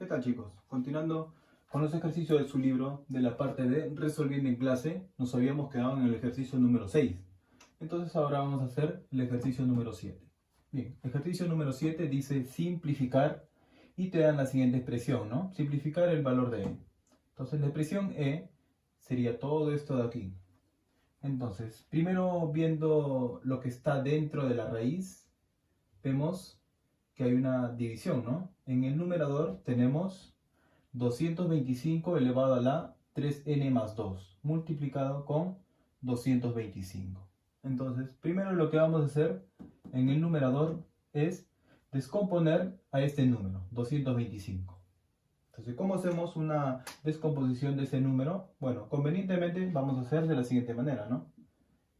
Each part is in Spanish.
¿Qué tal, chicos? Continuando con los ejercicios de su libro de la parte de resolviendo en clase, nos habíamos quedado en el ejercicio número 6. Entonces ahora vamos a hacer el ejercicio número 7. Bien, ejercicio número 7 dice simplificar y te dan la siguiente expresión, ¿no? Simplificar el valor de e. Entonces la expresión e sería todo esto de aquí. Entonces, primero viendo lo que está dentro de la raíz, vemos que hay una división, ¿no? En el numerador tenemos 225 elevado a la 3n más 2 multiplicado con 225. Entonces, primero lo que vamos a hacer en el numerador es descomponer a este número, 225. Entonces, ¿cómo hacemos una descomposición de ese número? Bueno, convenientemente vamos a hacer de la siguiente manera, ¿no?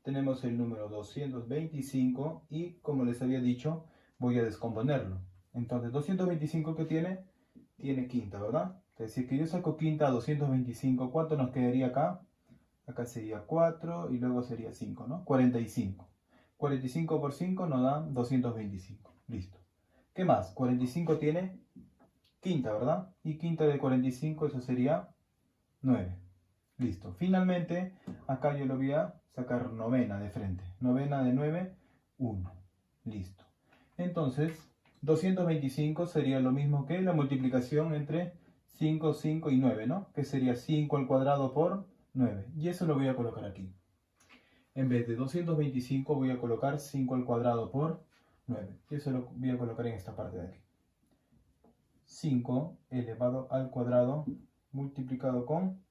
Tenemos el número 225 y, como les había dicho, voy a descomponerlo. Entonces, 225 que tiene quinta, ¿verdad? Es decir, que yo saco quinta a 225, ¿cuánto nos quedaría acá? Acá sería 4 y luego sería 5, ¿no? 45. 45 por 5 nos da 225. Listo. ¿Qué más? 45 tiene quinta, ¿verdad? Y quinta de 45, eso sería 9. Listo. Finalmente, acá yo lo voy a sacar novena de frente. Novena de 9, 1. Listo. Entonces, 225 sería lo mismo que la multiplicación entre 5, 5 y 9, ¿no? Que sería 5 al cuadrado por 9. Y eso lo voy a colocar aquí. En vez de 225 voy a colocar 5 al cuadrado por 9. Y eso lo voy a colocar en esta parte de aquí. 5 elevado al cuadrado multiplicado con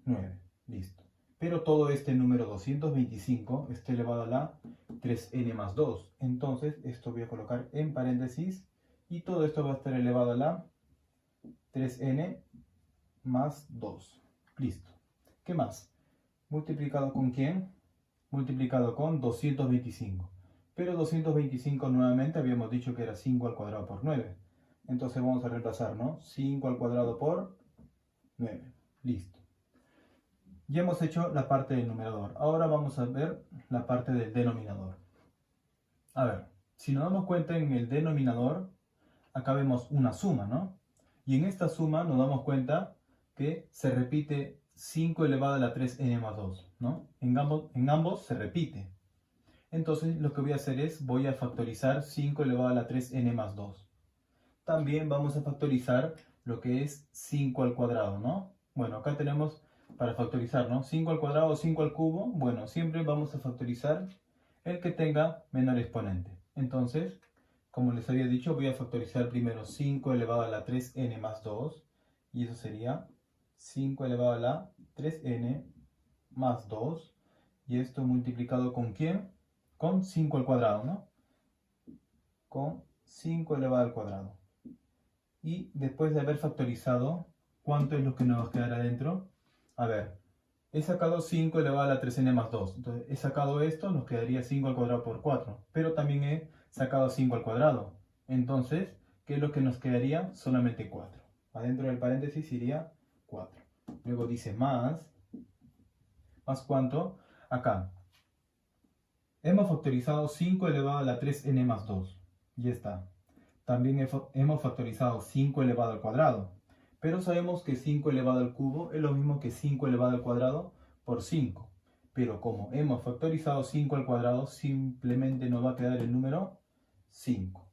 9. Listo. Pero todo este número 225 está elevado a la 3n más 2. Entonces, esto voy a colocar en paréntesis. Y todo esto va a estar elevado a la 3n más 2. Listo. ¿Qué más? ¿Multiplicado con quién? Multiplicado con 225. Pero 225 nuevamente habíamos dicho que era 5 al cuadrado por 9. Entonces vamos a reemplazar, ¿no? 5 al cuadrado por 9. Listo. Ya hemos hecho la parte del numerador. Ahora vamos a ver la parte del denominador. A ver, si nos damos cuenta en el denominador, acá vemos una suma, ¿no? Y en esta suma nos damos cuenta que se repite 5 elevado a la 3n más 2, ¿no? En ambos se repite. Entonces lo que voy a hacer es, voy a factorizar 5 elevado a la 3n más 2. También vamos a factorizar lo que es 5 al cuadrado, ¿no? Bueno, acá tenemos para factorizar, ¿no? 5 al cuadrado o 5 al cubo. Bueno, siempre vamos a factorizar el que tenga menor exponente. Entonces, como les había dicho, voy a factorizar primero 5 elevado a la 3n más 2. Y eso sería 5 elevado a la 3n más 2. Y esto multiplicado ¿con quién? Con 5 al cuadrado, ¿no? Con 5 elevado al cuadrado. Y después de haber factorizado, ¿cuánto es lo que nos quedará adentro? A ver, he sacado 5 elevado a la 3n más 2. Entonces, he sacado esto, nos quedaría 5 al cuadrado por 4. Pero también he sacado 5 al cuadrado. Entonces, ¿qué es lo que nos quedaría? Solamente 4. Adentro del paréntesis iría 4. Luego dice más. ¿Más cuánto? Acá. Hemos factorizado 5 elevado a la 3n más 2. Ya está. También hemos factorizado 5 elevado al cuadrado. Pero sabemos que 5 elevado al cubo es lo mismo que 5 elevado al cuadrado por 5. Pero como hemos factorizado 5 al cuadrado, simplemente nos va a quedar el número 5.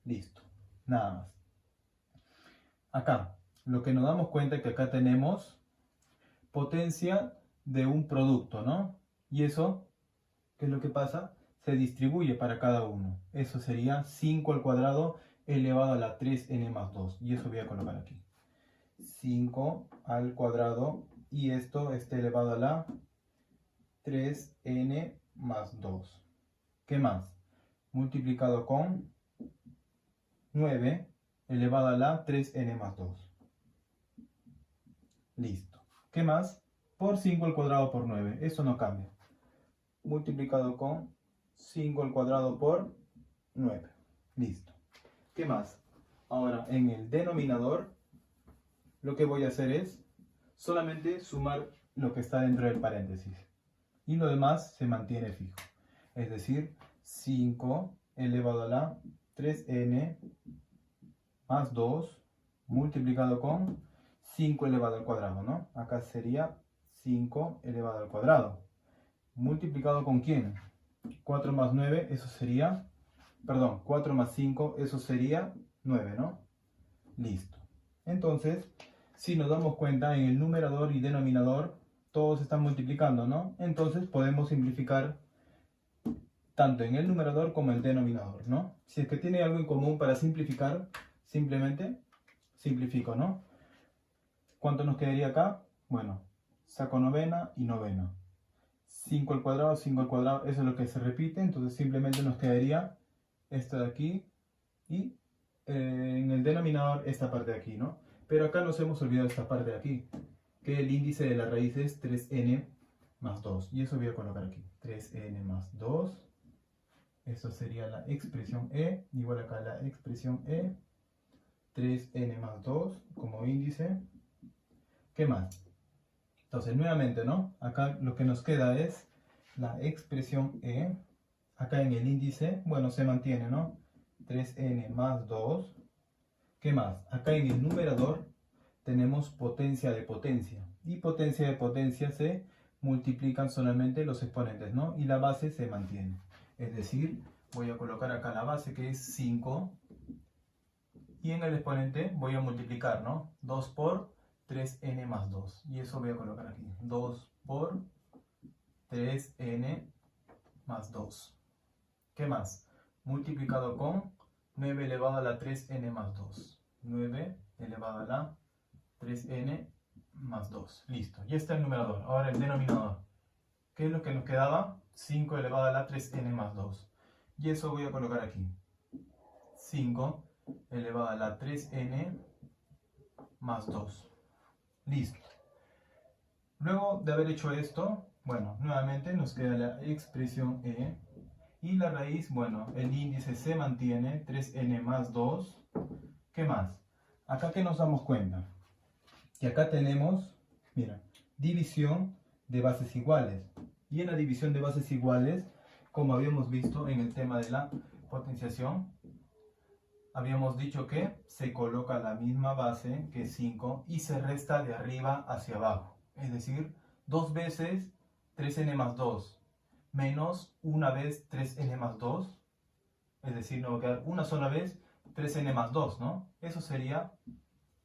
Listo. Nada más. Acá, lo que nos damos cuenta es que acá tenemos potencia de un producto, ¿no? Y eso, ¿qué es lo que pasa? Se distribuye para cada uno. Eso sería 5 al cuadrado elevado a la 3n más 2. Y eso voy a colocar aquí. 5 al cuadrado y esto está elevado a la 3n más 2. ¿Qué más? Multiplicado con 9 elevado a la 3n más 2. Listo. ¿Qué más? Por 5 al cuadrado por 9. Eso no cambia. Multiplicado con 5 al cuadrado por 9. Listo. ¿Qué más? Ahora, en el denominador, lo que voy a hacer es solamente sumar lo que está dentro del paréntesis. Y lo demás se mantiene fijo. Es decir, 5 elevado a la 3n más 2 multiplicado con 5 elevado al cuadrado, ¿no? Acá sería 5 elevado al cuadrado. ¿Multiplicado con quién? 4 más 9, eso sería, perdón, 4 más 5, eso sería 9, ¿no? Listo. Entonces, si nos damos cuenta, en el numerador y denominador, todos están multiplicando, ¿no? Entonces podemos simplificar tanto en el numerador como en el denominador, ¿no? Si es que tiene algo en común para simplificar, simplemente simplifico, ¿no? ¿Cuánto nos quedaría acá? Bueno, saco novena y novena. 5 al cuadrado, 5 al cuadrado, eso es lo que se repite, entonces simplemente nos quedaría esto de aquí y en el denominador esta parte de aquí, ¿no? Pero acá nos hemos olvidado esta parte de aquí, que el índice de la raíz es 3n más 2, y eso voy a colocar aquí, 3n más 2, esto sería la expresión e, igual acá la expresión e, 3n más 2 como índice. ¿Qué más? Entonces, nuevamente, ¿no? Acá lo que nos queda es la expresión e. Acá en el índice, bueno, se mantiene, ¿no? 3n más 2. ¿Qué más? Acá en el numerador tenemos potencia de potencia. Y potencia de potencia se multiplican solamente los exponentes, ¿no? Y la base se mantiene. Es decir, voy a colocar acá la base que es 5. Y en el exponente voy a multiplicar, ¿no? 2 por 3n más 2. Y eso voy a colocar aquí. 2 por 3n más 2. ¿Qué más? Multiplicado con 9 elevado a la 3n más 2. 9 elevado a la 3n más 2. Listo. Ya está el numerador. Ahora el denominador. ¿Qué es lo que nos quedaba? 5 elevado a la 3n más 2. Y eso voy a colocar aquí. 5 elevado a la 3n más 2. Listo. Luego de haber hecho esto, bueno, nuevamente nos queda la expresión e. Y la raíz, bueno, el índice se mantiene, 3n más 2. ¿Qué más? Acá que nos damos cuenta. Que acá tenemos, mira, división de bases iguales. Y en la división de bases iguales, como habíamos visto en el tema de la potenciación, habíamos dicho que se coloca la misma base, que es 5, y se resta de arriba hacia abajo. Es decir, 2 veces 3n más 2 menos una vez 3n más 2. Es decir, nos va a quedar una sola vez 3n más 2, ¿no? Eso sería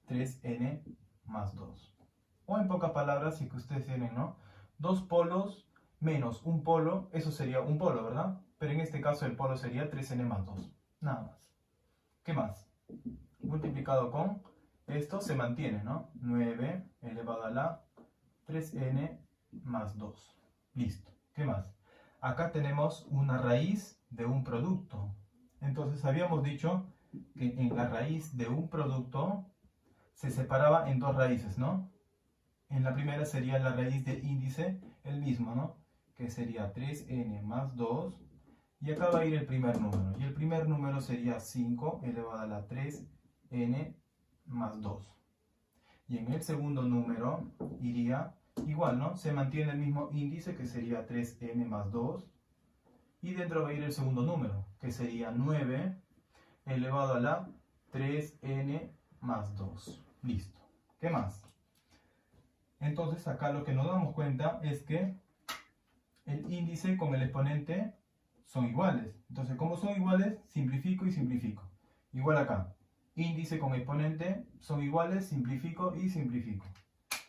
3n más 2. O en pocas palabras, si que ustedes tienen, ¿no? 2 polos menos un polo, eso sería un polo, ¿verdad? Pero en este caso el polo sería 3n más 2. Nada más. ¿Qué más? Multiplicado con esto se mantiene, ¿no? 9 elevado a la 3n más 2. Listo. ¿Qué más? Acá tenemos una raíz de un producto. Entonces habíamos dicho que en la raíz de un producto se separaba en dos raíces, ¿no? En la primera sería la raíz de índice, el mismo, ¿no? Que sería 3n más 2. Y acá va a ir el primer número. Y el primer número sería 5 elevado a la 3n más 2. Y en el segundo número iría igual, ¿no? Se mantiene el mismo índice, que sería 3n más 2. Y dentro va a ir el segundo número, que sería 9 elevado a la 3n más 2. Listo. ¿Qué más? Entonces acá lo que nos damos cuenta es que el índice con el exponente son iguales. Entonces, como son iguales, simplifico y simplifico. Igual acá. Índice con exponente son iguales, simplifico y simplifico.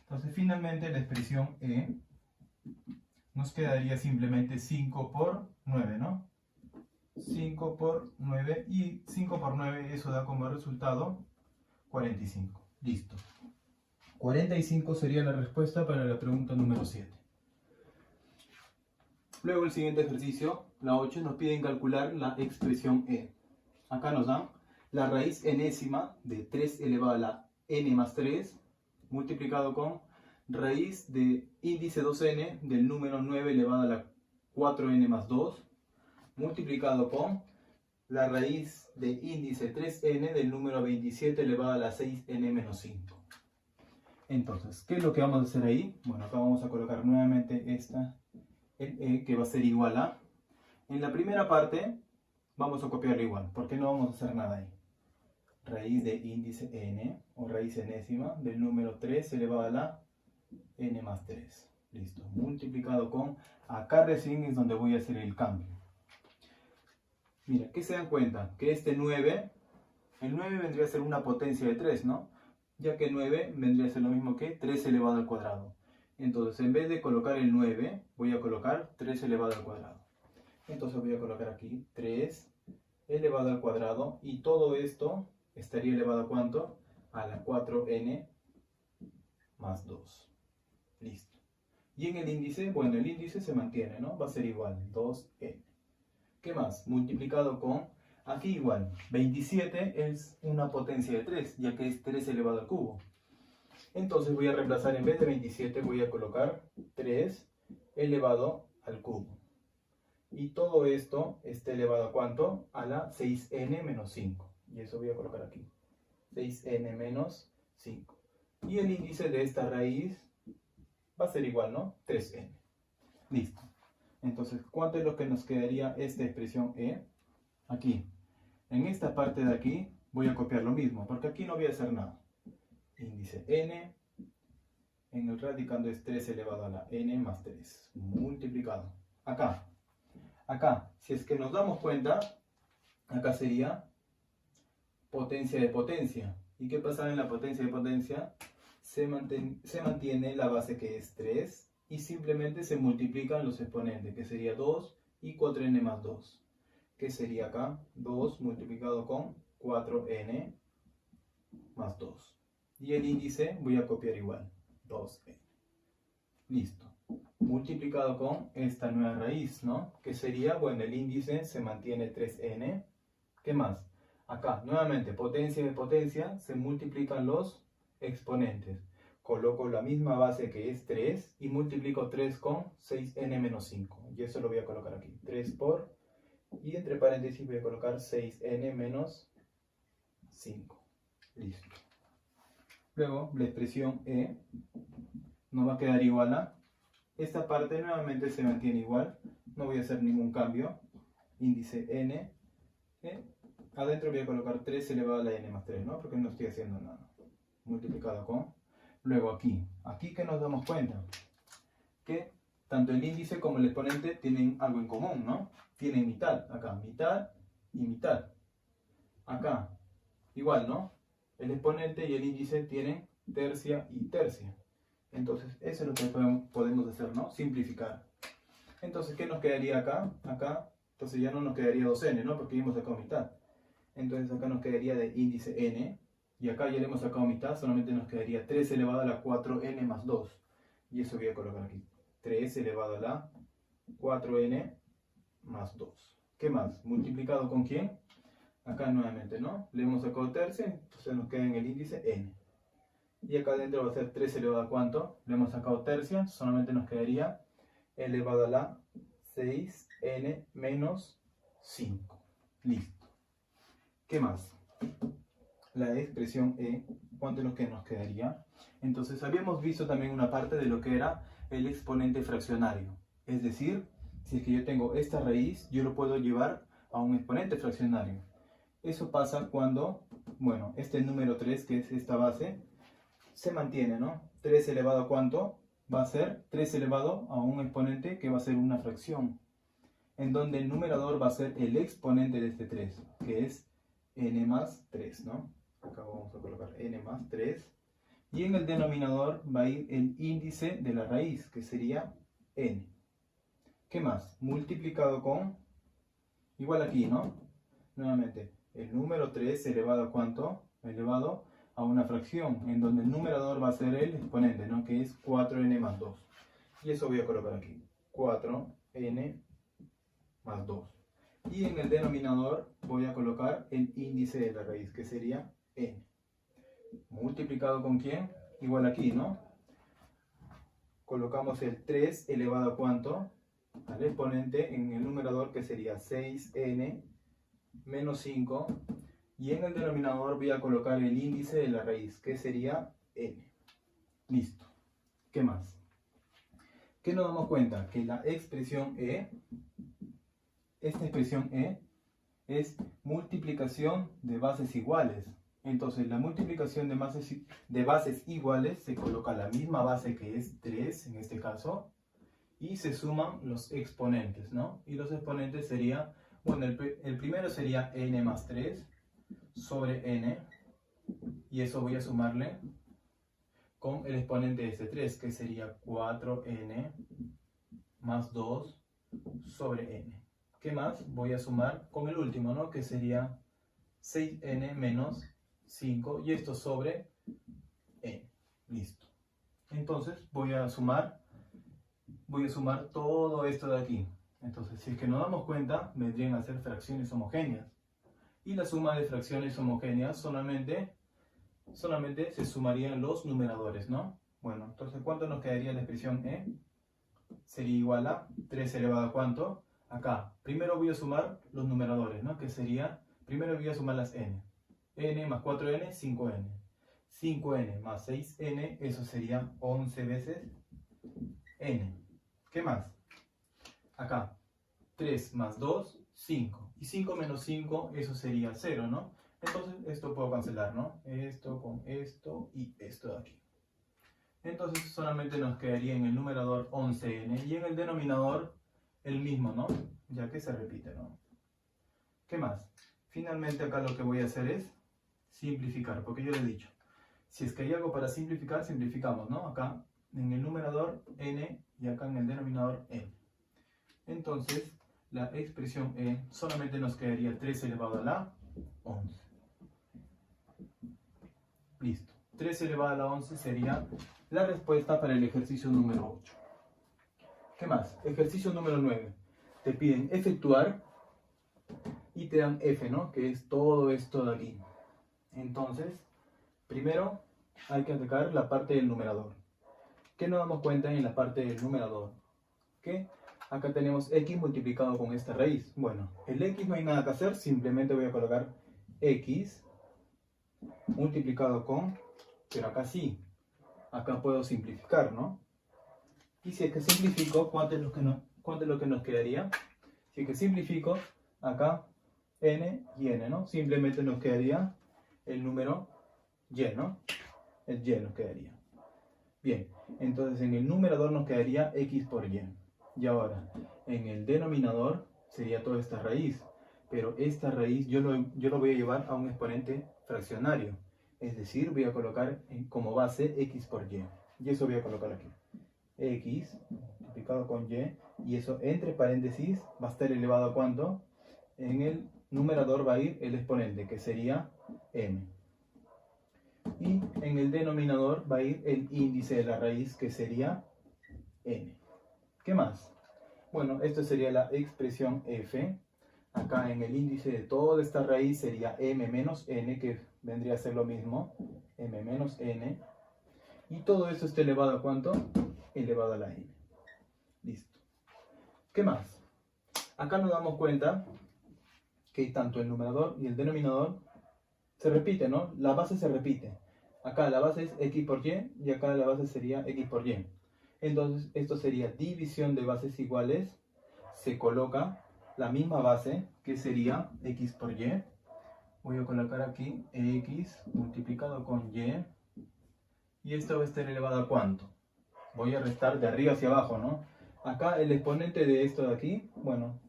Entonces, finalmente la expresión e nos quedaría simplemente 5 por 9, ¿no? 5 por 9, y 5 por 9 eso da como resultado 45. Listo. 45 sería la respuesta para la pregunta número 7. Luego el siguiente ejercicio, la 8, nos piden calcular la expresión e. Acá nos dan la raíz enésima de 3 elevado a la n más 3 multiplicado con raíz de índice 2n del número 9 elevado a la 4n más 2 multiplicado con la raíz de índice 3n del número 27 elevado a la 6n menos 5. Entonces, ¿qué es lo que vamos a hacer ahí? Bueno, acá vamos a colocar nuevamente esta, el e, que va a ser igual a... En la primera parte vamos a copiarlo igual, porque no vamos a hacer nada ahí. raíz de índice n, o raíz enésima, del número 3 elevado a la n más 3. Listo. Multiplicado con, acá recién es donde voy a hacer el cambio. Mira, ¿qué se dan cuenta? Que este 9, el 9 vendría a ser una potencia de 3, ¿no? Ya que 9 vendría a ser lo mismo que 3 elevado al cuadrado. Entonces, en vez de colocar el 9, voy a colocar 3 elevado al cuadrado. Entonces voy a colocar aquí 3 elevado al cuadrado, y todo esto estaría elevado a ¿cuánto? A la 4n más 2. Listo. Y en el índice, bueno, el índice se mantiene, ¿no? Va a ser igual, 2n. ¿Qué más? Multiplicado con, aquí igual, 27 es una potencia de 3, ya que es 3 elevado al cubo. Entonces voy a reemplazar, en vez de 27, voy a colocar 3 elevado al cubo. Y todo esto está elevado a ¿cuánto? A la 6n menos 5. Y eso voy a colocar aquí. 6n menos 5. Y el índice de esta raíz va a ser igual, ¿no? 3n. Listo. Entonces, ¿cuánto es lo que nos quedaría esta expresión e? Aquí. En esta parte de aquí voy a copiar lo mismo, porque aquí no voy a hacer nada. Índice n. En el radicando es 3 elevado a la n más 3. Multiplicado. Acá. Acá, si es que nos damos cuenta, acá sería potencia de potencia. ¿Y qué pasa en la potencia de potencia? Se mantiene la base, que es 3, y simplemente se multiplican los exponentes, que sería 2 y 4n más 2. ¿Qué sería acá? 2 multiplicado con 4n más 2. Y el índice voy a copiar igual, 2n. Listo. Multiplicado con esta nueva raíz, ¿no? Que sería, bueno, el índice se mantiene 3n. ¿Qué más? Acá, nuevamente, potencia de potencia, se multiplican los exponentes. Coloco la misma base, que es 3, y multiplico 3 con 6n menos 5. Y eso lo voy a colocar aquí. 3 por, y entre paréntesis voy a colocar 6n menos 5. Listo. Luego, la expresión e nos va a quedar igual a, esta parte nuevamente se mantiene igual, no voy a hacer ningún cambio, índice n, adentro voy a colocar 3 elevado a la n más 3, ¿no? Porque no estoy haciendo nada, multiplicado con, luego aquí que nos damos cuenta, que tanto el índice como el exponente tienen algo en común, ¿no? Tienen mitad, acá, mitad y mitad, acá, igual, ¿no? El exponente y el índice tienen tercia y tercia. Entonces, eso es lo que podemos hacer, ¿no? Simplificar. Entonces, ¿qué nos quedaría acá? Acá, entonces ya no nos quedaría 2n, ¿no? Porque ya hemos sacado mitad. Entonces, acá nos quedaría de índice n. Y acá ya le hemos sacado mitad, solamente nos quedaría 3 elevado a la 4n más 2. Y eso voy a colocar aquí. 3 elevado a la 4n más 2. ¿Qué más? ¿Multiplicado con quién? Acá nuevamente, ¿no? Le hemos sacado tercia, entonces nos queda en el índice n. Y acá adentro va a ser 3 elevado a ¿cuánto? Le hemos sacado tercia, solamente nos quedaría elevado a la 6n menos 5. Listo. ¿Qué más? La expresión e, ¿cuánto es lo que nos quedaría? Entonces habíamos visto también una parte de lo que era el exponente fraccionario. Es decir, si es que yo tengo esta raíz, yo lo puedo llevar a un exponente fraccionario. Eso pasa cuando, bueno, este número 3, que es esta base, se mantiene, ¿no? 3 elevado a ¿cuánto? Va a ser 3 elevado a un exponente que va a ser una fracción, en donde el numerador va a ser el exponente de este 3, que es n más 3, ¿no? Acá vamos a colocar n más 3. Y en el denominador va a ir el índice de la raíz, que sería n. ¿Qué más? Multiplicado con, igual aquí, ¿no? Nuevamente, el número 3 elevado a ¿cuánto? Elevado a una fracción, en donde el numerador va a ser el exponente, ¿no? Que es 4n más 2. Y eso voy a colocar aquí, 4n más 2. Y en el denominador voy a colocar el índice de la raíz, que sería n. ¿Multiplicado con quién? Igual aquí, ¿no? Colocamos el 3 elevado a ¿cuánto? Al exponente en el numerador, que sería 6n menos 5. Y en el denominador voy a colocar el índice de la raíz, que sería n. Listo. ¿Qué más? ¿Qué nos damos cuenta? Que la expresión e, esta expresión e, es multiplicación de bases iguales. Entonces la multiplicación de bases iguales se coloca la misma base que es 3 en este caso y se suman los exponentes, ¿no? Y los exponentes sería, bueno, el primero sería n más 3 sobre n y eso voy a sumarle con el exponente de este 3 que sería 4n más 2 sobre n. ¿Qué más? Voy a sumar con el último, ¿no? Que sería 6n menos 5 y esto sobre n. Listo. Entonces voy a sumar todo esto de aquí. Entonces, si es que nos damos cuenta, vendrían a ser fracciones homogéneas. Y la suma de fracciones homogéneas solamente se sumarían los numeradores, ¿no? Bueno, entonces, ¿cuánto nos quedaría la expresión e? Sería igual a 3 elevado a ¿cuánto? Acá, primero voy a sumar los numeradores, ¿no? Que sería, primero voy a sumar las n. n más 4n, 5n. 5n más 6n, eso sería 11 veces n. ¿Qué más? Acá, 3 más 2, 5. Y 5 menos 5, eso sería 0, ¿no? Entonces, esto puedo cancelar, ¿no? Esto con esto y esto de aquí. Entonces, solamente nos quedaría en el numerador 11n y en el denominador el mismo, ¿no? Ya que se repite, ¿no? ¿Qué más? Finalmente, acá lo que voy a hacer es simplificar, porque yo le he dicho, si es que hay algo para simplificar, simplificamos, ¿no? Acá en el numerador n y acá en el denominador n. Entonces, la expresión e solamente nos quedaría 3 elevado a la 11. Listo. 3 elevado a la 11 sería la respuesta para el ejercicio número 8. ¿Qué más? Ejercicio número 9. Te piden efectuar y te dan f, ¿no? Que es todo esto de aquí. Entonces, primero hay que atacar la parte del numerador. ¿Qué nos damos cuenta en la parte del numerador? Que acá tenemos x multiplicado con esta raíz. Bueno, el x no hay nada que hacer, simplemente voy a colocar x multiplicado con, pero acá sí, acá puedo simplificar, ¿no? Y si es que simplifico, ¿cuánto es lo que nos quedaría? Si es que simplifico, acá n y n, ¿no? Simplemente nos quedaría el número y, ¿no? El y nos quedaría. Bien, entonces en el numerador nos quedaría x por y. Y ahora, en el denominador sería toda esta raíz. Pero esta raíz yo lo voy a llevar a un exponente fraccionario. Es decir, voy a colocar como base x por y. Y eso voy a colocar aquí. X multiplicado con y eso entre paréntesis va a estar elevado a ¿cuánto? En el numerador va a ir el exponente, que sería m. Y en el denominador va a ir el índice de la raíz, que sería n. ¿Qué más? Bueno, esto sería la expresión f. Acá en el índice de toda esta raíz sería m menos n, que vendría a ser lo mismo, m menos n. Y todo esto está elevado a ¿cuánto? Elevado a la n. Listo. ¿Qué más? Acá nos damos cuenta que tanto el numerador y el denominador se repite, ¿no? La base se repite. Acá la base es x por y acá la base sería x por y. Entonces, esto sería división de bases iguales. Se coloca la misma base, que sería x por y. Voy a colocar aquí x multiplicado con y. Y esto va a estar elevado a ¿cuánto? Voy a restar de arriba hacia abajo, ¿no? Acá el exponente de esto de aquí, bueno,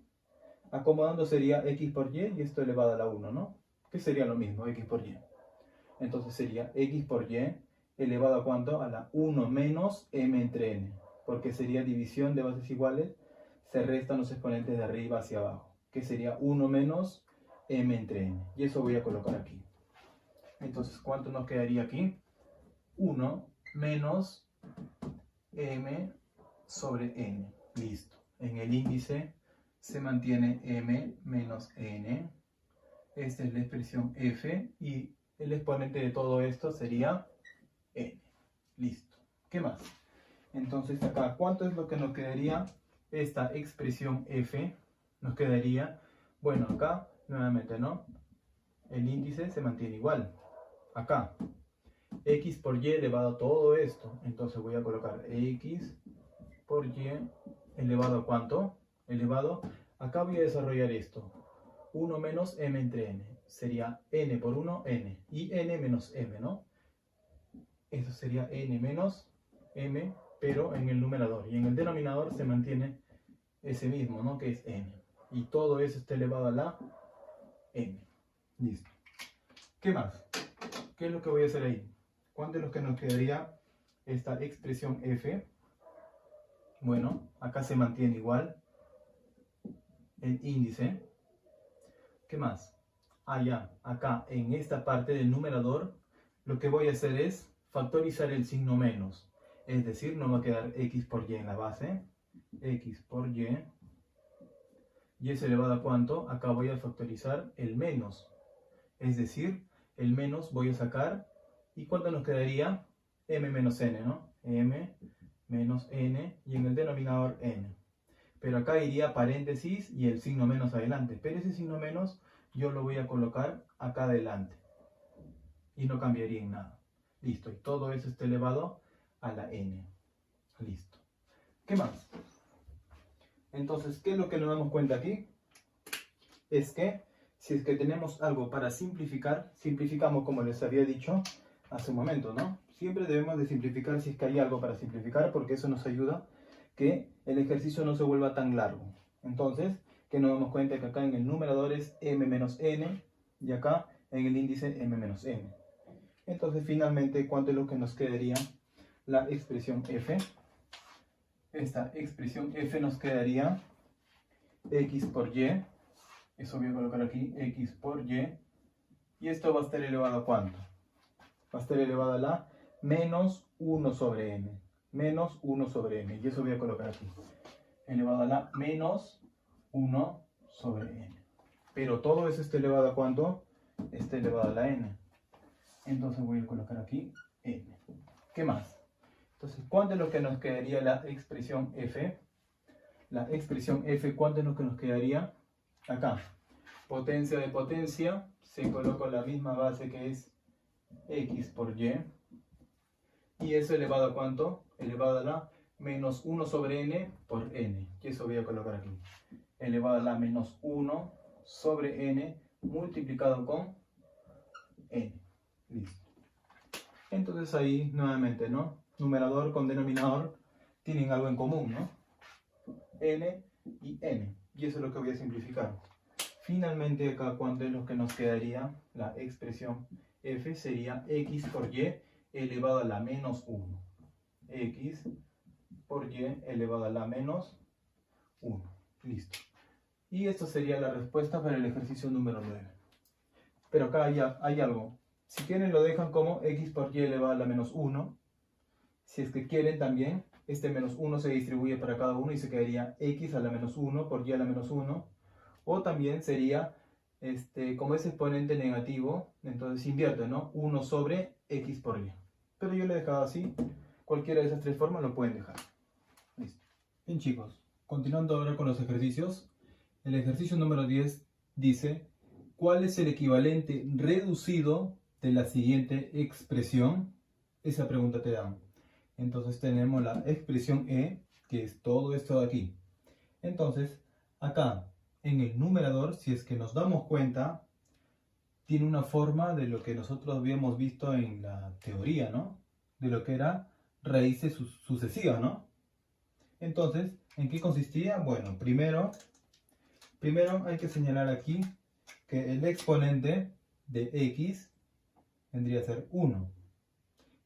acomodando sería x por y y esto elevado a la 1, ¿no? Que sería lo mismo, x por y. Entonces sería x por y elevado a ¿cuánto? A la 1 menos m entre n. Porque sería división de bases iguales, se restan los exponentes de arriba hacia abajo. Que sería 1 menos m entre n. Y eso voy a colocar aquí. Entonces, ¿cuánto nos quedaría aquí? 1 menos m sobre n. Listo. En el índice se mantiene m menos n. Esta es la expresión f y el exponente de todo esto sería n. Listo. ¿Qué más? Entonces acá, ¿cuánto es lo que nos quedaría esta expresión f? Nos quedaría, bueno, acá nuevamente, ¿no? El índice se mantiene igual. Acá, x por y elevado a todo esto. Entonces voy a colocar x por y elevado a ¿cuánto? Elevado, acá voy a desarrollar esto. 1 menos m entre n. sería n por 1, n. Y n menos m, ¿no? Eso sería n menos m, pero en el numerador. Y en el denominador se mantiene ese mismo, ¿no? Que es n. Y todo eso está elevado a la n. Listo. ¿Qué más? ¿Qué es lo que voy a hacer ahí? ¿Cuánto es lo que nos quedaría esta expresión f? Bueno, acá se mantiene igual el índice. ¿Qué más? Ya, acá en esta parte del numerador, lo que voy a hacer es factorizar el signo menos. Es decir, nos va a quedar x por y en la base. X por y. ¿Y es elevado a cuánto? Acá voy a factorizar el menos. Es decir, el menos voy a sacar. ¿Y cuánto nos quedaría? M menos n, ¿no? M menos n. Y en el denominador n. Pero acá iría paréntesis y el signo menos adelante. Pero ese signo menos yo lo voy a colocar acá adelante. Y no cambiaría en nada. Listo. Y todo eso está elevado a la n. Listo. ¿Qué más? Entonces, ¿qué es lo que nos damos cuenta aquí? Es que si es que tenemos algo para simplificar, simplificamos como les había dicho hace un momento, ¿no? Siempre debemos de simplificar si es que hay algo para simplificar, porque eso nos ayuda que el ejercicio no se vuelva tan largo. Entonces, que nos damos cuenta que acá en el numerador es m menos n y acá en el índice m menos n. Entonces, finalmente, ¿cuánto es lo que nos quedaría la expresión f? Esta expresión f nos quedaría x por y. Eso voy a colocar aquí, x por y. Y esto va a estar elevado a ¿cuánto? Va a estar elevado a la menos 1 sobre n. Menos 1 sobre n. Y eso voy a colocar aquí. Elevado a la menos 1 sobre n. Pero todo eso está elevado a ¿cuánto? Está elevado a la n. Entonces voy a colocar aquí n. ¿Qué más? Entonces, ¿cuánto es lo que nos quedaría la expresión f? La expresión f, ¿cuánto es lo que nos quedaría? Acá, potencia de potencia, se coloca la misma base que es x por y. Y eso elevado a ¿cuánto? Elevado a la menos 1 sobre n por n. Y eso voy a colocar aquí. Elevado a la menos 1 sobre n multiplicado con n. Listo. Entonces ahí nuevamente, ¿no? Numerador con denominador tienen algo en común, ¿no? N y n. Y eso es lo que voy a simplificar. Finalmente acá, ¿cuánto es lo que nos quedaría? La expresión f sería x por y elevado a la menos 1. X por y elevado a la menos 1. Listo. Y esto sería la respuesta para el ejercicio número 9. Pero acá hay algo. Si quieren lo dejan como x por y elevado a la menos 1. Si es que quieren también, este menos 1 se distribuye para cada uno y se quedaría x a la menos 1 por y a la menos 1. O también sería, como es exponente negativo, entonces invierte, ¿no? 1 sobre x por y. Pero yo lo he dejado así. Cualquiera de esas tres formas lo pueden dejar. Listo. Bien, chicos. Continuando ahora con los ejercicios. El ejercicio número 10 dice, ¿cuál es el equivalente reducido de la siguiente expresión? Esa pregunta te dan. Entonces tenemos la expresión e, que es todo esto de aquí. Entonces, acá en el numerador, si es que nos damos cuenta, tiene una forma de lo que nosotros habíamos visto en la teoría, ¿no? De lo que era raíces sucesivas, ¿no? Entonces, ¿en qué consistía? Bueno, primero hay que señalar aquí que el exponente de x vendría a ser 1.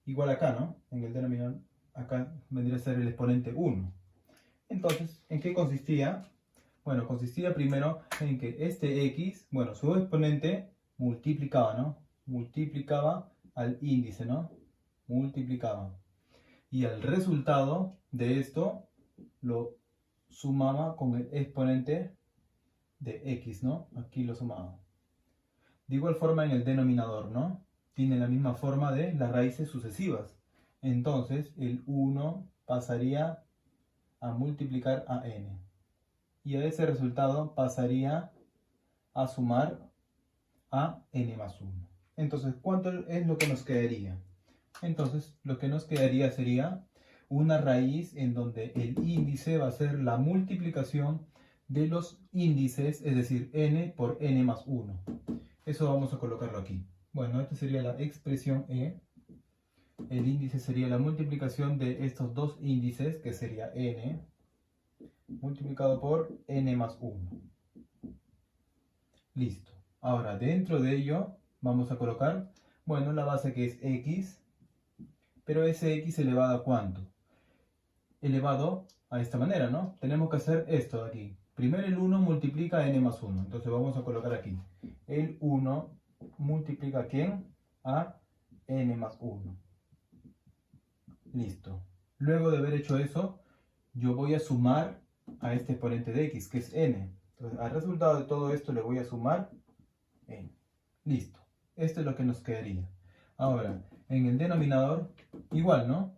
Igual acá, ¿no? En el denominador, acá vendría a ser el exponente 1. Entonces, ¿en qué consistía? Bueno, consistía primero en que este x, bueno, su exponente multiplicaba, ¿no? Multiplicaba al índice, ¿no? Multiplicaba. Y el resultado de esto lo sumaba con el exponente de x, ¿no? Aquí lo sumaba. De igual forma en el denominador, ¿no? Tiene la misma forma de las raíces sucesivas. Entonces, el 1 pasaría a multiplicar a n. Y a ese resultado pasaría a sumar a n más 1. Entonces, ¿cuánto es lo que nos quedaría? Entonces, lo que nos quedaría sería una raíz en donde el índice va a ser la multiplicación de los índices, es decir, n por n más 1. Eso vamos a colocarlo aquí. Bueno, esta sería la expresión e. El índice sería la multiplicación de estos dos índices, que sería n, multiplicado por n más 1. Listo. Ahora, dentro de ello, vamos a colocar, bueno, la base que es x, pero ese x elevado a ¿cuánto? Elevado a esta manera, ¿no? Tenemos que hacer esto de aquí. Primero el 1 multiplica n más 1. Entonces vamos a colocar aquí. El 1 multiplica ¿a quién? A n más 1. Listo. Luego de haber hecho eso, yo voy a sumar a este exponente de x, que es n. Entonces, al resultado de todo esto le voy a sumar n. Listo. Esto es lo que nos quedaría. Ahora, en el denominador, igual, ¿no?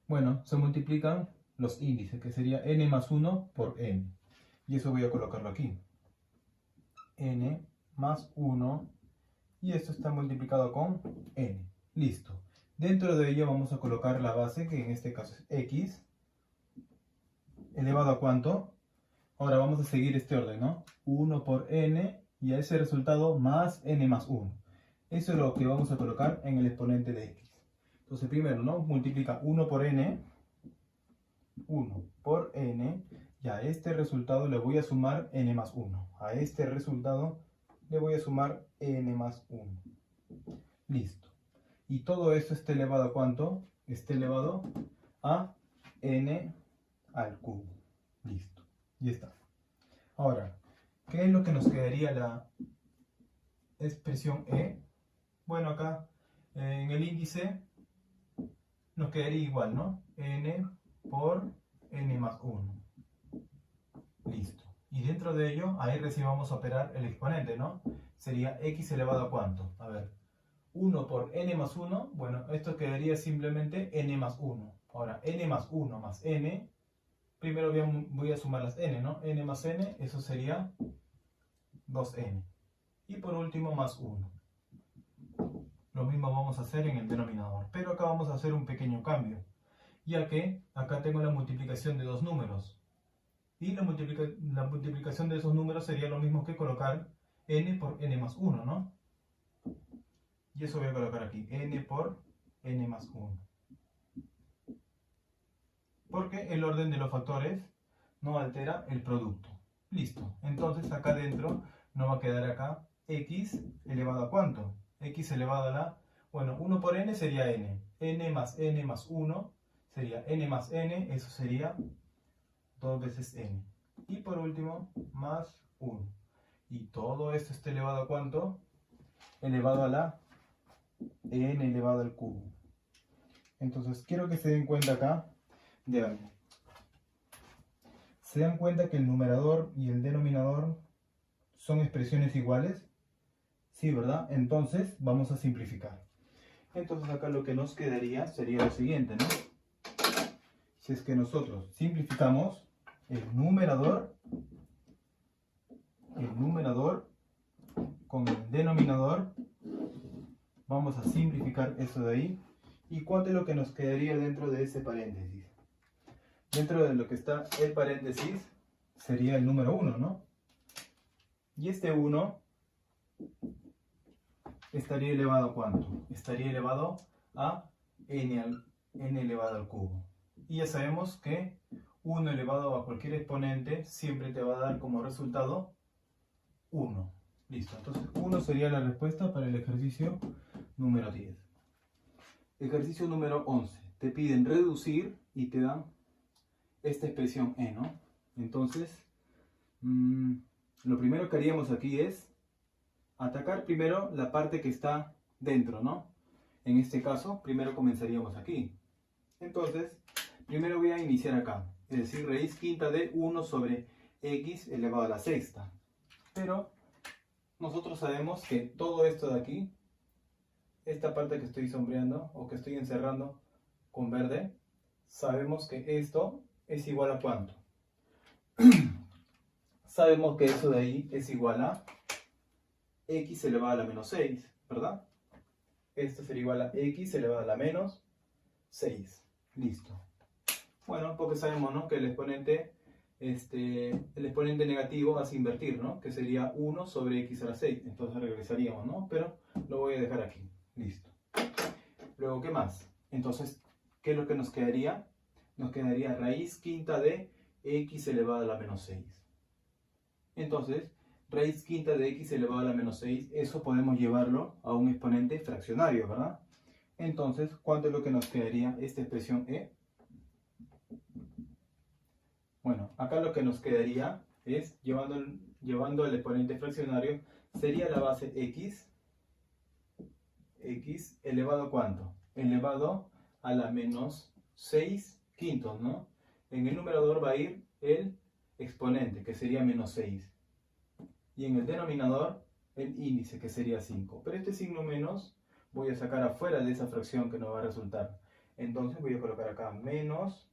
Bueno, se multiplican los índices, que sería n más 1 por n. Y eso voy a colocarlo aquí. N más 1. Y esto está multiplicado con n. Listo. Dentro de ello vamos a colocar la base, que en este caso es x, elevado a ¿cuánto? Ahora vamos a seguir este orden, ¿no? 1 por n, y a ese resultado más n más 1. Eso es lo que vamos a colocar en el exponente de x. Entonces primero, ¿no? Multiplica 1 por n, 1 por n, y a este resultado le voy a sumar n más 1. A este resultado le voy a sumar n más 1. Listo. Y todo esto está elevado a ¿cuánto? Está elevado a n al cubo. Listo. Y está. Ahora, ¿qué es lo que nos quedaría la expresión e? Bueno, acá en el índice nos quedaría igual, ¿no? N por n más 1. Listo. Y dentro de ello, ahí recién vamos a operar el exponente, ¿no? Sería x elevado a ¿cuánto? A ver. 1 por n más 1, bueno, esto quedaría simplemente n más 1. Ahora, n más 1 más n, primero voy a sumar las n, ¿no? N más n, eso sería 2n. Y por último, más 1. Lo mismo vamos a hacer en el denominador, pero acá vamos a hacer un pequeño cambio, ya que acá tengo la multiplicación de dos números. Y la multiplicación de esos números sería lo mismo que colocar n por n más 1, ¿no? Y eso voy a colocar aquí, n por n más 1. Porque el orden de los factores no altera el producto. Listo. Entonces acá adentro nos va a quedar acá x elevado a ¿cuánto? X elevado a la... Bueno, 1 por n sería n. N más 1 sería n más n. Eso sería 2 veces n. Y por último, más 1. Y todo esto está elevado a ¿cuánto? Elevado a la n elevado al cubo. Entonces quiero que se den cuenta acá de algo. ¿Se dan cuenta que el numerador y el denominador son expresiones iguales? Sí, ¿verdad? Entonces vamos a simplificar. Entonces acá lo que nos quedaría sería lo siguiente, ¿no? Si es que nosotros simplificamos el numerador con el denominador, vamos a simplificar eso de ahí. ¿Y cuánto es lo que nos quedaría dentro de ese paréntesis? Dentro de lo que está el paréntesis sería el número 1, ¿no? Y este 1 estaría elevado a ¿cuánto? Estaría elevado a n elevado al cubo. Y ya sabemos que 1 elevado a cualquier exponente siempre te va a dar como resultado 1. Listo. Entonces 1 sería la respuesta para el ejercicio número 10. Ejercicio número 11. Te piden reducir y te dan esta expresión e, ¿no? Entonces, lo primero que haríamos aquí es atacar primero la parte que está dentro, ¿no? En este caso, primero comenzaríamos aquí. Entonces, primero voy a iniciar acá, es decir, raíz quinta de 1 sobre x elevado a la sexta. Pero nosotros sabemos que todo esto de aquí, esta parte que estoy sombreando o que estoy encerrando con verde, sabemos que esto es igual a ¿cuánto? Sabemos que eso de ahí es igual a x elevado a la menos 6, ¿verdad? Esto sería igual a x elevado a la menos 6. Listo. Bueno, porque sabemos, ¿no?, que el exponente el exponente negativo hace invertir, ¿no? Que sería 1 sobre x a la 6. Entonces regresaríamos, ¿no? Pero lo voy a dejar aquí. Listo. Luego, ¿qué más? Entonces, ¿qué es lo que nos quedaría? Nos quedaría raíz quinta de x elevado a la menos 6. Entonces, raíz quinta de x elevado a la menos 6, eso podemos llevarlo a un exponente fraccionario, ¿verdad? Entonces, ¿cuánto es lo que nos quedaría esta expresión e? Bueno, acá lo que nos quedaría es, llevando el exponente fraccionario, sería la base x elevado a ¿cuánto? Elevado a la menos 6 quintos, ¿no? En el numerador va a ir el exponente, que sería menos 6. Y en el denominador, el índice, que sería 5. Pero este signo menos voy a sacar afuera de esa fracción que nos va a resultar. Entonces voy a colocar acá menos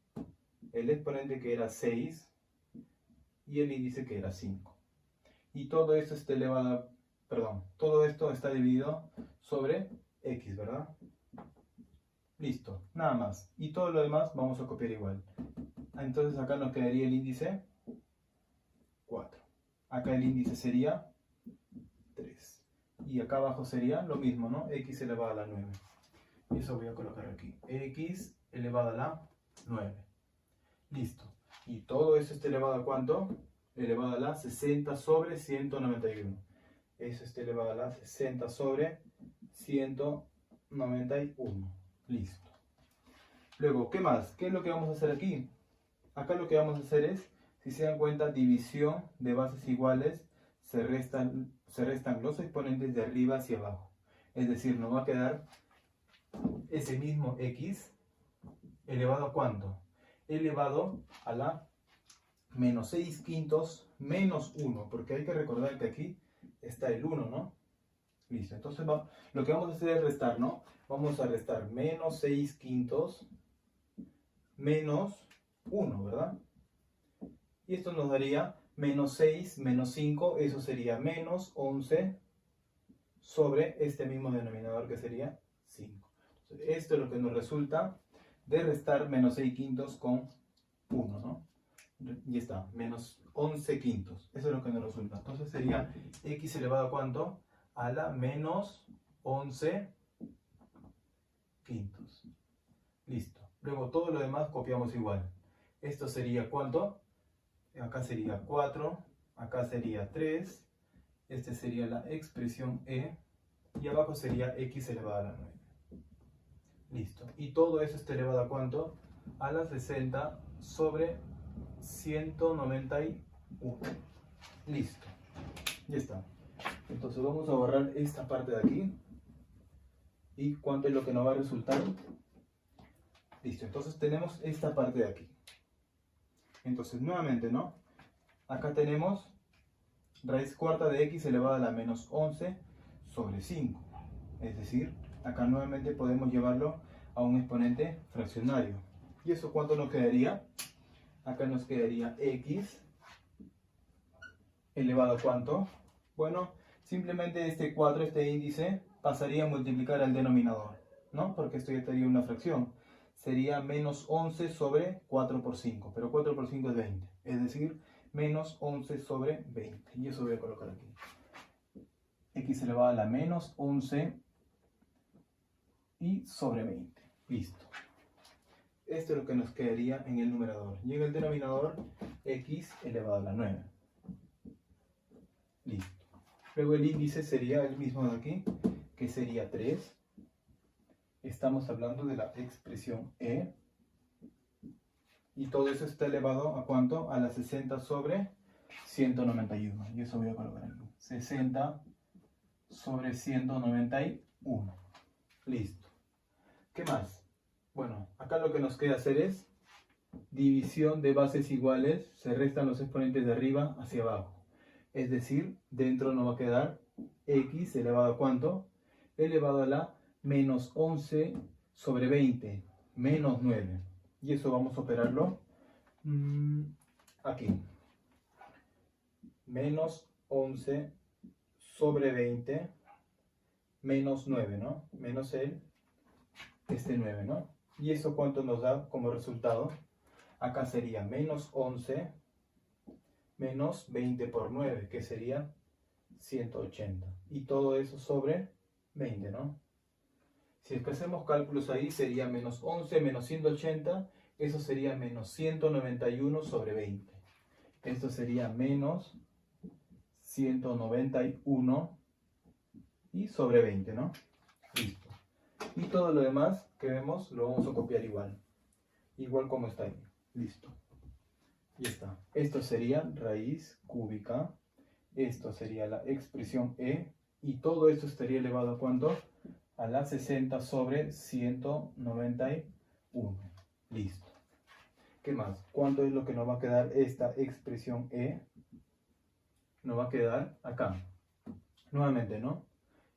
el exponente, que era 6, y el índice, que era 5. Y todo esto está elevado, todo esto está dividido sobre x, ¿verdad? Listo, nada más. Y todo lo demás vamos a copiar igual. Entonces acá nos quedaría el índice 4. Acá el índice sería 3. Y acá abajo sería lo mismo, ¿no? X elevado a la 9. Y eso voy a colocar aquí. X elevado a la 9. Listo. Y todo eso está elevado a ¿cuánto? Elevado a la 60 sobre 191. Eso está elevado a la 60 sobre 191. Listo. Luego, ¿qué más? ¿Qué es lo que vamos a hacer aquí? Acá lo que vamos a hacer es, si se dan cuenta, división de bases iguales, se restan los exponentes de arriba hacia abajo. Es decir, nos va a quedar ese mismo x elevado a ¿cuánto? Elevado a la menos 6 quintos menos 1, porque hay que recordar que aquí está el 1, ¿no? Listo, entonces lo que vamos a hacer es restar, ¿no? Vamos a restar menos 6 quintos menos 1, ¿verdad? Y esto nos daría menos 6 menos 5, eso sería menos 11 sobre este mismo denominador, que sería 5. Entonces, esto es lo que nos resulta de restar menos 6 quintos con 1, ¿no? Y está, menos 11 quintos. Eso es lo que nos resulta. Entonces sería x elevado a ¿cuánto? A la menos 11 quintos. Listo. Luego todo lo demás copiamos igual. Esto sería ¿cuánto? Acá sería 4, acá sería 3. Este sería la expresión e. Y abajo sería x elevado a la 9. Listo. Y todo eso está elevado a ¿cuánto? A la 60 sobre 191. Listo. Ya está. Entonces vamos a borrar esta parte de aquí. ¿Y cuánto es lo que nos va a resultar? Listo. Entonces tenemos esta parte de aquí. Entonces nuevamente, ¿no? Acá tenemos raíz cuarta de x elevada a la menos 11 sobre 5. Es decir, acá nuevamente podemos llevarlo a un exponente fraccionario. ¿Y eso cuánto nos quedaría? Acá nos quedaría x elevado a ¿cuánto? Bueno, simplemente este 4, este índice, pasaría a multiplicar al denominador, ¿no? Porque esto ya estaría una fracción. Sería menos 11 sobre 4 por 5, pero 4 por 5 es 20. Es decir, menos 11 sobre 20. Y eso voy a colocar aquí. X elevado a la menos 11 y sobre 20. Listo. Esto es lo que nos quedaría en el numerador. Y en el denominador, x elevado a la 9. Listo. Luego el índice sería el mismo de aquí, que sería 3. Estamos hablando de la expresión e. Y todo eso está elevado a ¿cuánto? A la 60 sobre 191. Y eso voy a colocar aquí. 60 sobre 191. Listo. ¿Qué más? Bueno, acá lo que nos queda hacer es división de bases iguales. Se restan los exponentes de arriba hacia abajo. Es decir, dentro nos va a quedar x elevado a ¿cuánto? Elevado a la menos 11 sobre 20, menos 9. Y eso vamos a operarlo aquí. Menos 11 sobre 20, menos 9, ¿no? Menos este 9, ¿no? ¿Y eso cuánto nos da como resultado? Acá sería menos 11 menos 20 por 9, que sería 180. Y todo eso sobre 20, ¿no? Si es que hacemos cálculos ahí, sería menos 11 menos 180, eso sería menos 191 sobre 20. Esto sería menos 191 y sobre 20, ¿no? Listo. Y todo lo demás que vemos lo vamos a copiar igual. Igual como está ahí. Listo. Y está. Esto sería raíz cúbica. Esto sería la expresión e. Y todo esto estaría elevado a ¿cuánto? A la 60 sobre 191. Listo. ¿Qué más? ¿Cuánto es lo que nos va a quedar esta expresión e? Nos va a quedar acá. Nuevamente, ¿no?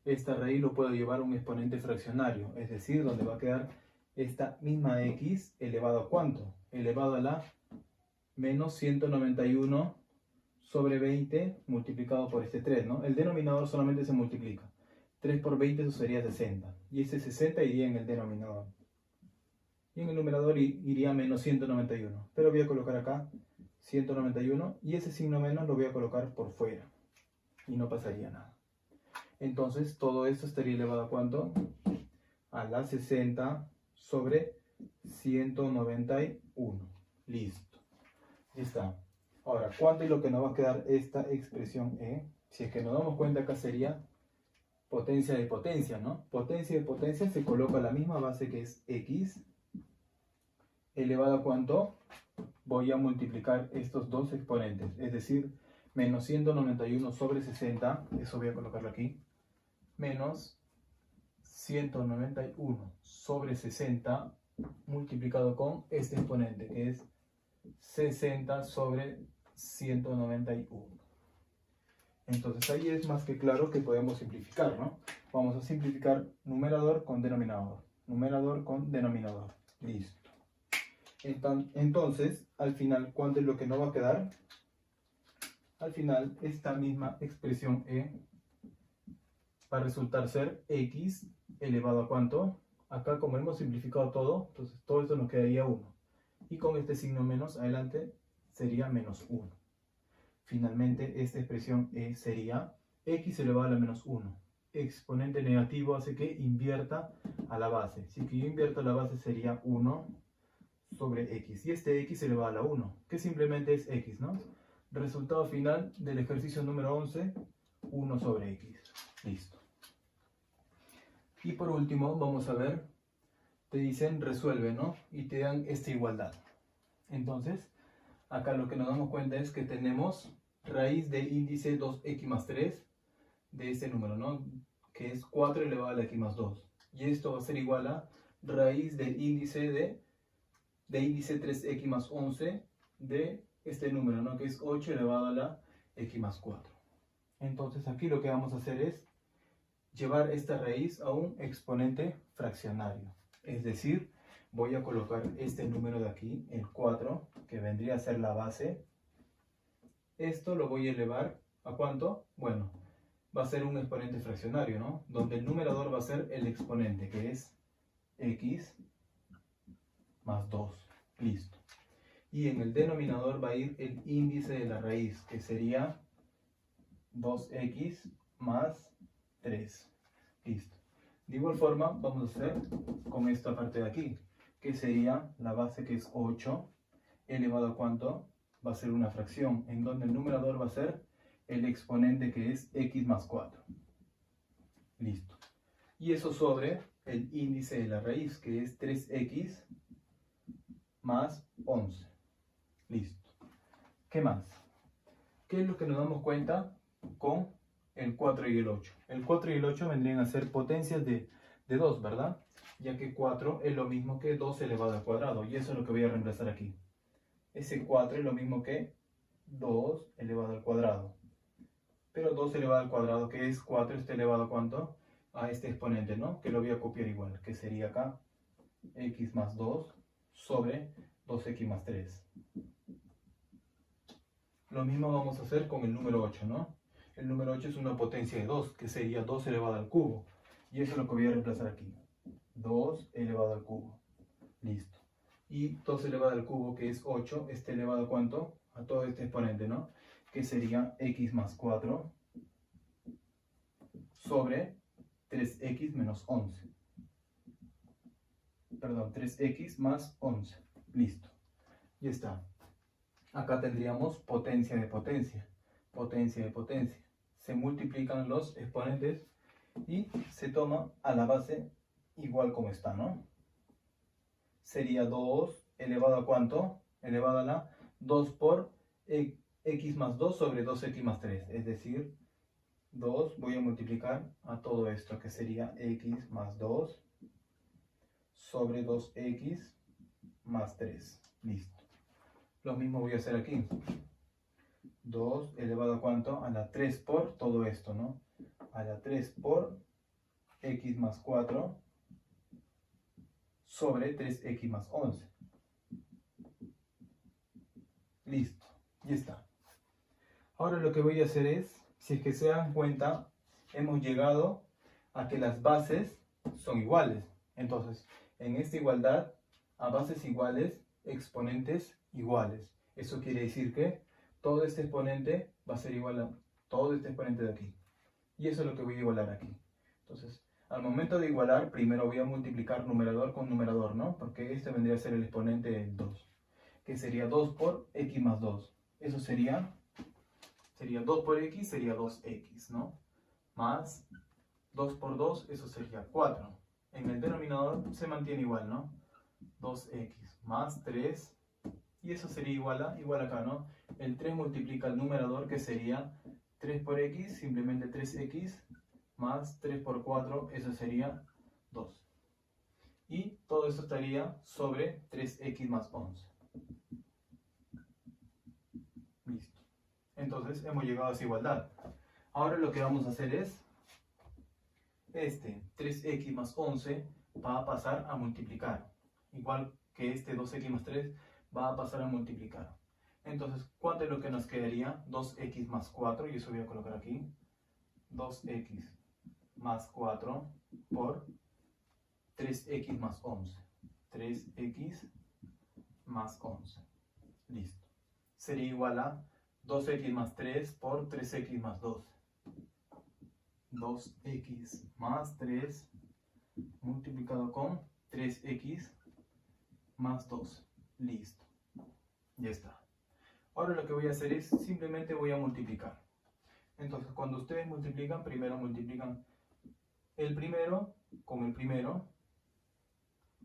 Esta raíz lo puedo llevar a un exponente fraccionario, es decir, donde va a quedar esta misma x elevado a ¿cuánto? Elevado a la menos 191 sobre 20 multiplicado por este 3, ¿no? El denominador solamente se multiplica. 3 por 20 eso sería 60. Y ese 60 iría en el denominador. Y en el numerador iría menos 191. Pero voy a colocar acá 191 y ese signo menos lo voy a colocar por fuera. Y no pasaría nada. Entonces todo esto estaría elevado a ¿cuánto? A la 60 sobre 191. Listo. Ya está. Ahora, ¿cuánto es lo que nos va a quedar esta expresión e? Si es que nos damos cuenta, acá sería potencia de potencia, ¿no? Potencia de potencia se coloca la misma base que es x elevado a ¿cuánto? Voy a multiplicar estos dos exponentes, es decir, menos 191 sobre 60, eso voy a colocarlo aquí, menos 191 sobre 60 multiplicado con este exponente, que es 60 sobre 191. Entonces ahí es más que claro que podemos simplificar, ¿no? Vamos a simplificar numerador con denominador. Numerador con denominador. Listo. Entonces, al final, ¿cuánto es lo que nos va a quedar? Al final, esta misma expresión e va a resultar ser x elevado a ¿cuánto? Acá, como hemos simplificado todo, entonces todo esto nos quedaría 1. Y con este signo menos adelante sería menos 1. Finalmente, esta expresión e sería x elevado a la menos 1. Exponente negativo hace que invierta a la base. Si que yo invierto a la base sería 1 sobre x. Y este x elevado a la 1, que simplemente es x, ¿no? Resultado final del ejercicio número 11, 1 sobre x. Listo. Y por último, vamos a ver, te dicen resuelve, ¿no? Y te dan esta igualdad. Entonces, acá lo que nos damos cuenta es que tenemos raíz de índice 2x más 3 de este número, ¿no? Que es 4 elevado a la x más 2. Y esto va a ser igual a raíz del índice de índice 3x más 11 de este número, ¿no? Que es 8 elevado a la x más 4. Entonces aquí lo que vamos a hacer es llevar esta raíz a un exponente fraccionario. Es decir, voy a colocar este número de aquí, el 4, que vendría a ser la base. Esto lo voy a elevar ¿a cuánto? Bueno, va a ser un exponente fraccionario, ¿no? Donde el numerador va a ser el exponente, que es x más 2. Listo. Y en el denominador va a ir el índice de la raíz, que sería 2x más 3. Listo. De igual forma, vamos a hacer con esta parte de aquí, que sería la base, que es 8, elevado a ¿cuánto? Va a ser una fracción, en donde el numerador va a ser el exponente, que es x más 4. Listo. Y eso sobre el índice de la raíz, que es 3x más 11. Listo. ¿Qué más? ¿Qué es lo que nos damos cuenta con el 4 y el 8? El 4 y el 8 vendrían a ser potencias de 2, ¿verdad? Ya que 4 es lo mismo que 2 elevado al cuadrado. Y eso es lo que voy a reemplazar aquí. Ese 4 es lo mismo que 2 elevado al cuadrado. Pero 2 elevado al cuadrado, que es 4, está elevado a ¿cuánto? A este exponente, ¿no? Que lo voy a copiar igual, que sería acá x más 2 sobre 2x más 3. Lo mismo vamos a hacer con el número 8, ¿no? El número 8 es una potencia de 2, que sería 2 elevado al cubo. Y eso es lo que voy a reemplazar aquí. 2 elevado al cubo. Listo. Y 2 elevado al cubo, que es 8, está elevado a ¿cuánto? A todo este exponente, ¿no? que sería x más 4 sobre 3x menos 11. Perdón, 3x más 11. Listo. Ya está. Acá tendríamos potencia de potencia. Potencia de potencia. Se multiplican los exponentes y se toma a la base igual como está, ¿no? Sería 2 elevado a ¿cuánto? Elevado a la 2 por x más 2 sobre 2x más 3. Es decir, 2 voy a multiplicar a todo esto, que sería x más 2 sobre 2x más 3. Listo. Lo mismo voy a hacer aquí. 2 elevado a ¿cuánto? A la 3 por todo esto, ¿no? A la 3 por x más 4 sobre 3x más 11. Listo. Ya está. Ahora lo que voy a hacer es, si es que se dan cuenta, hemos llegado a que las bases son iguales. Entonces, en esta igualdad, a bases iguales, exponentes iguales. Eso quiere decir que todo este exponente va a ser igual a todo este exponente de aquí. Y eso es lo que voy a igualar aquí. Entonces, al momento de igualar, primero voy a multiplicar numerador con numerador, ¿no? Porque este vendría a ser el exponente del 2. Que sería 2 por x más 2. Eso sería 2 por x, sería 2x, ¿no? Más 2 por 2, eso sería 4. En el denominador se mantiene igual, ¿no? 2x más 3. Y eso sería igual acá, ¿no? El 3 multiplica el numerador, que sería 3 por x, simplemente 3x, más 3 por 4, eso sería 2. Y todo eso estaría sobre 3x más 11. Listo. Entonces hemos llegado a esa igualdad. Ahora lo que vamos a hacer es, este 3x más 11 va a pasar a multiplicar. Igual que este 2x más 3 va a pasar a multiplicar. Entonces, ¿cuánto es lo que nos quedaría? 2x más 4, y eso voy a colocar aquí. 2x más 4 por 3x más 11. 3x más 11. Listo. Sería igual a 2x más 3 por 3x más 2. 2x más 3 multiplicado con 3x más 2. Listo. Ya está. Ahora lo que voy a hacer es, simplemente voy a multiplicar. Entonces, cuando ustedes multiplican, primero multiplican el primero con el primero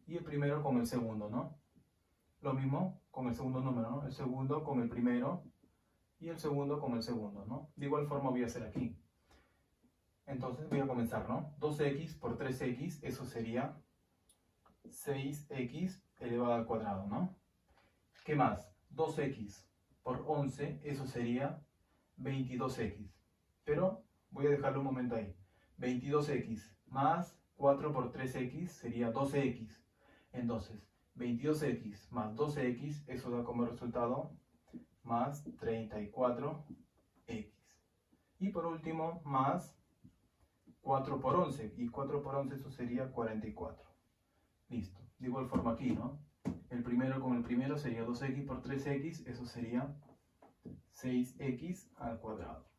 y el primero con el segundo, ¿no? Lo mismo con el segundo número, ¿no? El segundo con el primero y el segundo con el segundo, ¿no? De igual forma voy a hacer aquí. Entonces voy a comenzar, ¿no? 2x por 3x, eso sería 6x elevado al cuadrado, ¿no? ¿Qué más? 2x por 11, eso sería 22x. Pero voy a dejarlo un momento ahí. 22x más 4 por 3x sería 12x. Entonces, 22x más 12x, eso da como resultado más 34x. Y por último, más 4 por 11. Y 4 por 11, eso sería 44. Listo. De igual forma aquí, ¿no? El primero con el primero sería 2x por 3x, eso sería 6x al cuadrado.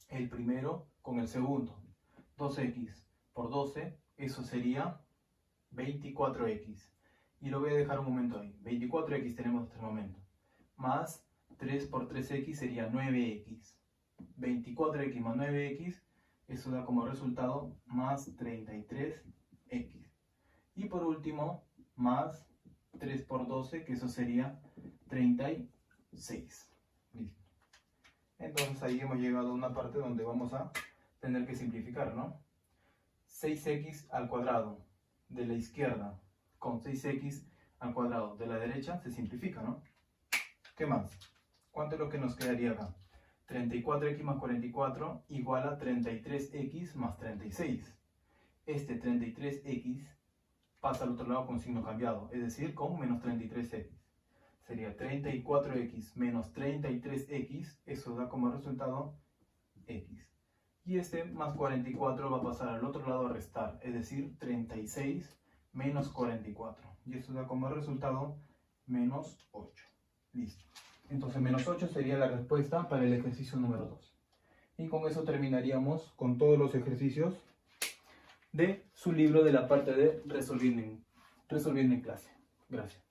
El primero con el segundo, 2x por 12, eso sería 24x. Y lo voy a dejar un momento ahí. 24x tenemos hasta el momento. Más 3 por 3x sería 9x. 24x más 9x, eso da como resultado más 33x. Y por último, más 3 por 12, que eso sería 36. Listo. Entonces ahí hemos llegado a una parte donde vamos a tener que simplificar, ¿no? 6x al cuadrado de la izquierda con 6x al cuadrado de la derecha se simplifica, ¿no? ¿Qué más? ¿Cuánto es lo que nos quedaría acá? 34x más 44 igual a 33x más 36. Este 33x pasa al otro lado con signo cambiado, es decir, con menos 33x. Sería 34x menos 33x, eso da como resultado x. Y este más 44 va a pasar al otro lado a restar, es decir, 36 menos 44. Y eso da como resultado menos 8. Listo. Entonces menos 8 sería la respuesta para el ejercicio número 2. Y con eso terminaríamos con todos los ejercicios de su libro de la parte de resolviendo en clase. Gracias.